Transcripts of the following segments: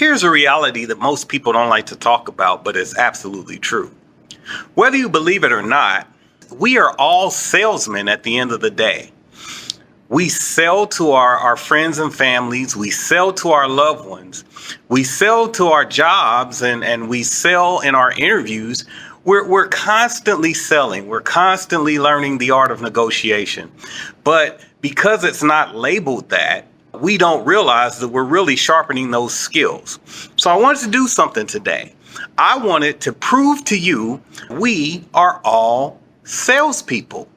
Here's a reality that most people don't like to talk about, but it's absolutely true. Whether you believe it or not, we are all salesmen at the end of the day. We sell to our friends and families. We sell to our loved ones. We sell to our jobs and we sell in our interviews. We're constantly selling. We're constantly learning the art of negotiation. But because it's not labeled that, we don't realize that we're really sharpening those skills. So I wanted to do something today. I wanted to prove to you we are all salespeople.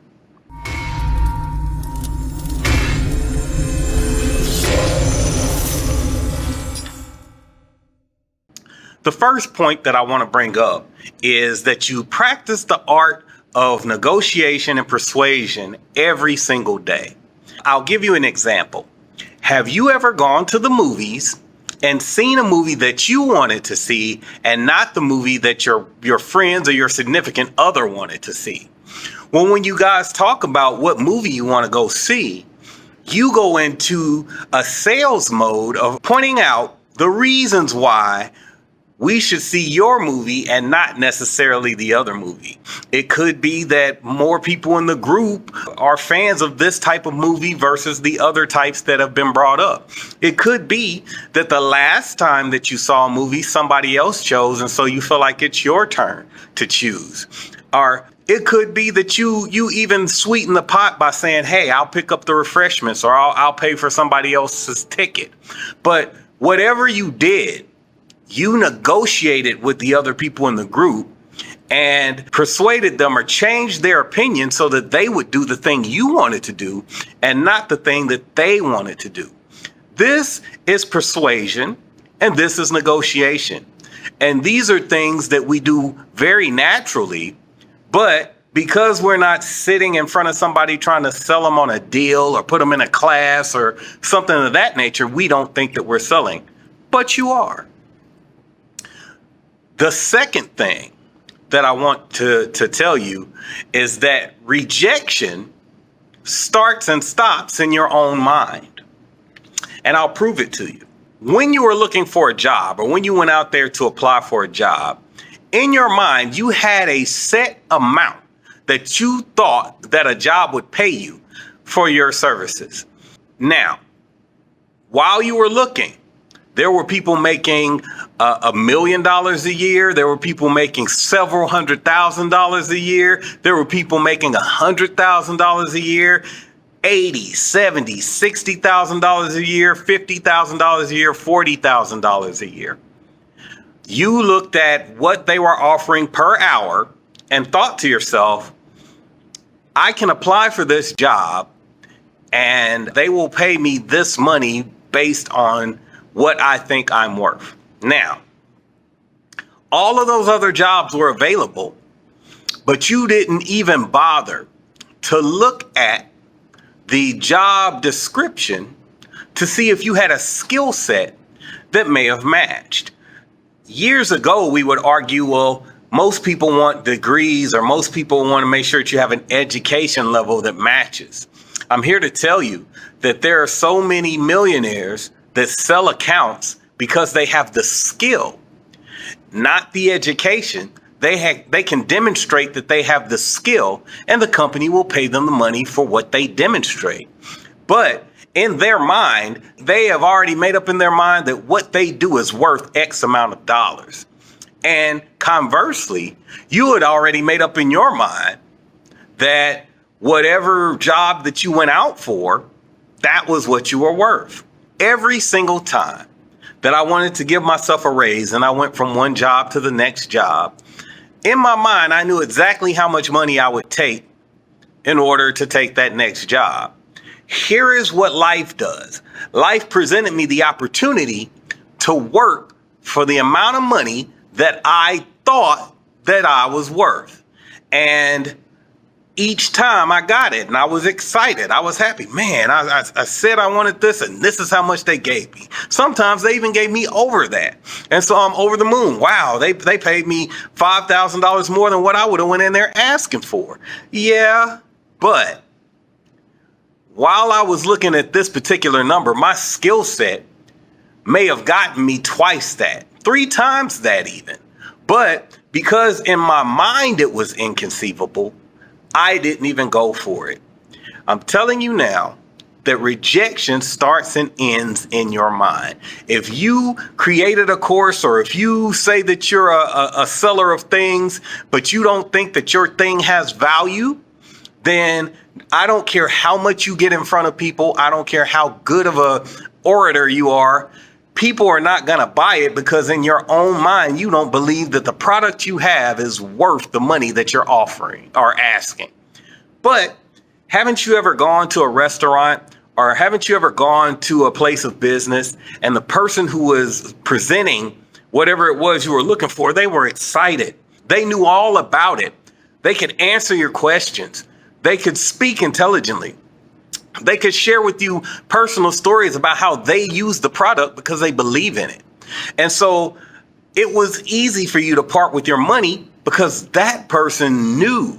The first point that I want to bring up is that you practice the art of negotiation and persuasion every single day. I'll give you an example. Have you ever gone to the movies and seen a movie that you wanted to see and not the movie that your friends or your significant other wanted to see? Well, when you guys talk about what movie you want to go see, you go into a sales mode of pointing out the reasons why we should see your movie and not necessarily the other movie. It could be that more people in the group are fans of this type of movie versus the other types that have been brought up. It could be that the last time that you saw a movie, somebody else chose, and so you feel like it's your turn to choose. Or it could be that you even sweeten the pot by saying, hey, I'll pick up the refreshments or I'll pay for somebody else's ticket. But whatever you did, you negotiated with the other people in the group and persuaded them or changed their opinion so that they would do the thing you wanted to do and not the thing that they wanted to do. This is persuasion and this is negotiation. And these are things that we do very naturally, but because we're not sitting in front of somebody trying to sell them on a deal or put them in a class or something of that nature, we don't think that we're selling, but you are. The second thing that I want to tell you is that rejection starts and stops in your own mind. And I'll prove it to you. When you were looking for a job or when you went out there to apply for a job, in your mind, you had a set amount that you thought that a job would pay you for your services. Now, while you were looking, there were people making $1 million a year. There were people making several $100,000 a year. There were people making $100,000 a year, $80,000, $70,000, $60,000 a year, $50,000 a year, $40,000 a year. You looked at what they were offering per hour and thought to yourself, I can apply for this job and they will pay me this money based on what I think I'm worth. Now, all of those other jobs were available, but you didn't even bother to look at the job description to see if you had a skill set that may have matched. Years ago, we would argue, well, most people want degrees or most people want to make sure that you have an education level that matches. I'm here to tell you that there are so many millionaires that sell accounts because they have the skill, not the education. They can demonstrate that they have the skill and the company will pay them the money for what they demonstrate. But in their mind, they have already made up in their mind that what they do is worth X amount of dollars. And conversely, you had already made up in your mind that whatever job that you went out for, that was what you were worth. Every single time that I wanted to give myself a raise and I went from one job to the next job, in my mind, I knew exactly how much money I would take in order to take that next job. Here is what life does. Life presented me the opportunity to work for the amount of money that I thought that I was worth. And each time I got it and I was excited. I was happy. Man, I said I wanted this and this is how much they gave me. Sometimes they even gave me over that. And so I'm over the moon. Wow, they paid me $5,000 more than what I would have went in there asking for. Yeah, but while I was looking at this particular number, my skill set may have gotten me twice that, 3 times that even. But because in my mind it was inconceivable, I didn't even go for it. I'm telling you now that rejection starts and ends in your mind. If you created a course, or if you say that you're a seller of things, but you don't think that your thing has value, then I don't care how much you get in front of people. I don't care how good of a orator you are. People are not going to buy it because in your own mind, you don't believe that the product you have is worth the money that you're offering or asking. But haven't you ever gone to a restaurant, or haven't you ever gone to a place of business, and the person who was presenting whatever it was you were looking for, they were excited. They knew all about it. They could answer your questions. They could speak intelligently. They could share with you personal stories about how they use the product because they believe in it. And so it was easy for you to part with your money because that person knew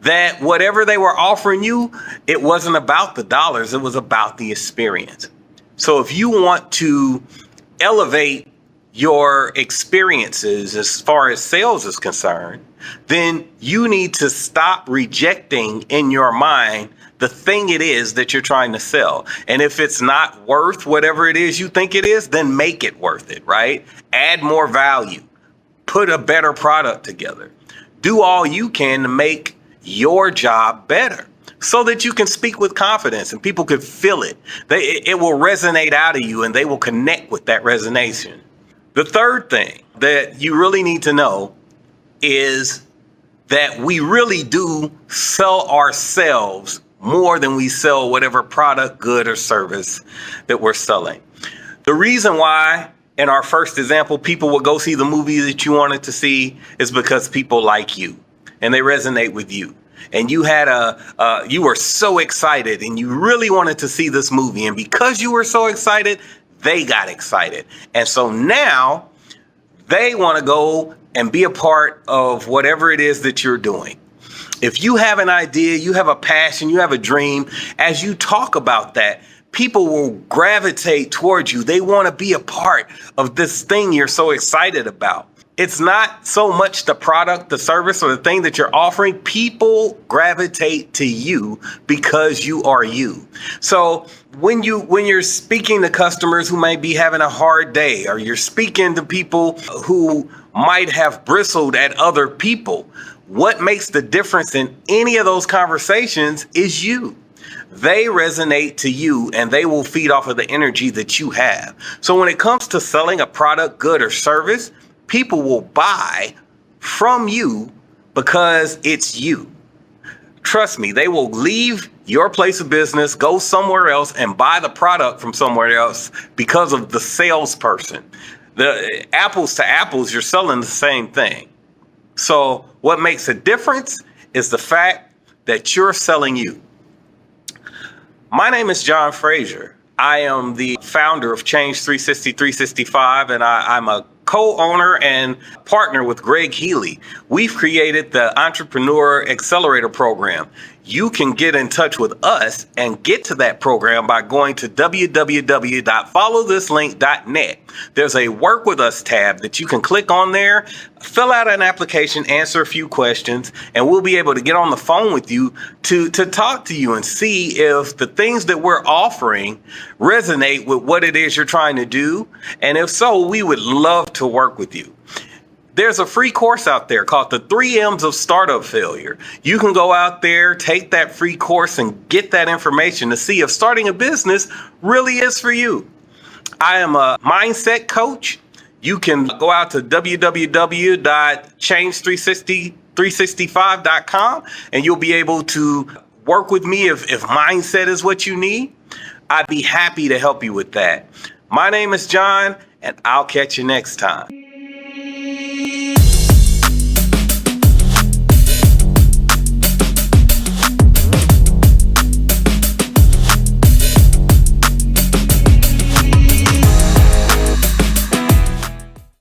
that whatever they were offering you, it wasn't about the dollars, it was about the experience. So if you want to elevate your experiences as far as sales is concerned, then you need to stop rejecting in your mind the thing it is that you're trying to sell. And if it's not worth whatever it is you think it is, then make it worth it, right? Add more value, put a better product together, do all you can to make your job better so that you can speak with confidence and people could feel it. It will resonate out of you and they will connect with that resonation. The third thing that you really need to know is that we really do sell ourselves more than we sell whatever product, good, or service that we're selling. The reason why, in our first example, people will go see the movie that you wanted to see is because people like you and they resonate with you. And you had you were so excited and you really wanted to see this movie. And because you were so excited, they got excited. And so now they want to go and be a part of whatever it is that you're doing. If you have an idea, you have a passion, you have a dream, as you talk about that, people will gravitate towards you. They want to be a part of this thing you're so excited about. It's not so much the product, the service, or the thing that you're offering. People gravitate to you because you are you. So when you're speaking to customers who might be having a hard day, or you're speaking to people who might have bristled at other people, what makes the difference in any of those conversations is you. They resonate to you and they will feed off of the energy that you have. So when it comes to selling a product, good, or service, people will buy from you because it's you. Trust me, they will leave your place of business, go somewhere else and buy the product from somewhere else because of the salesperson. The apples to apples, you're selling the same thing. So what makes a difference is the fact that you're selling you. My name is John Frazier. I am the founder of Change 360 365, and I'm a co-owner and partner with Greg Healy. We've created the Entrepreneur Accelerator program. You can get in touch with us and get to that program by going to www.followthislink.net. There's a Work With Us tab that you can click on there, fill out an application, answer a few questions, and we'll be able to get on the phone with you to talk to you and see if the things that we're offering resonate with what it is you're trying to do. And if so, we would love to work with you. There's a free course out there called the 3 M's of Startup Failure. You can go out there, take that free course, and get that information to see if starting a business really is for you. I am a mindset coach. You can go out to www.change365.com and you'll be able to work with me if mindset is what you need. I'd be happy to help you with that. My name is John, and I'll catch you next time.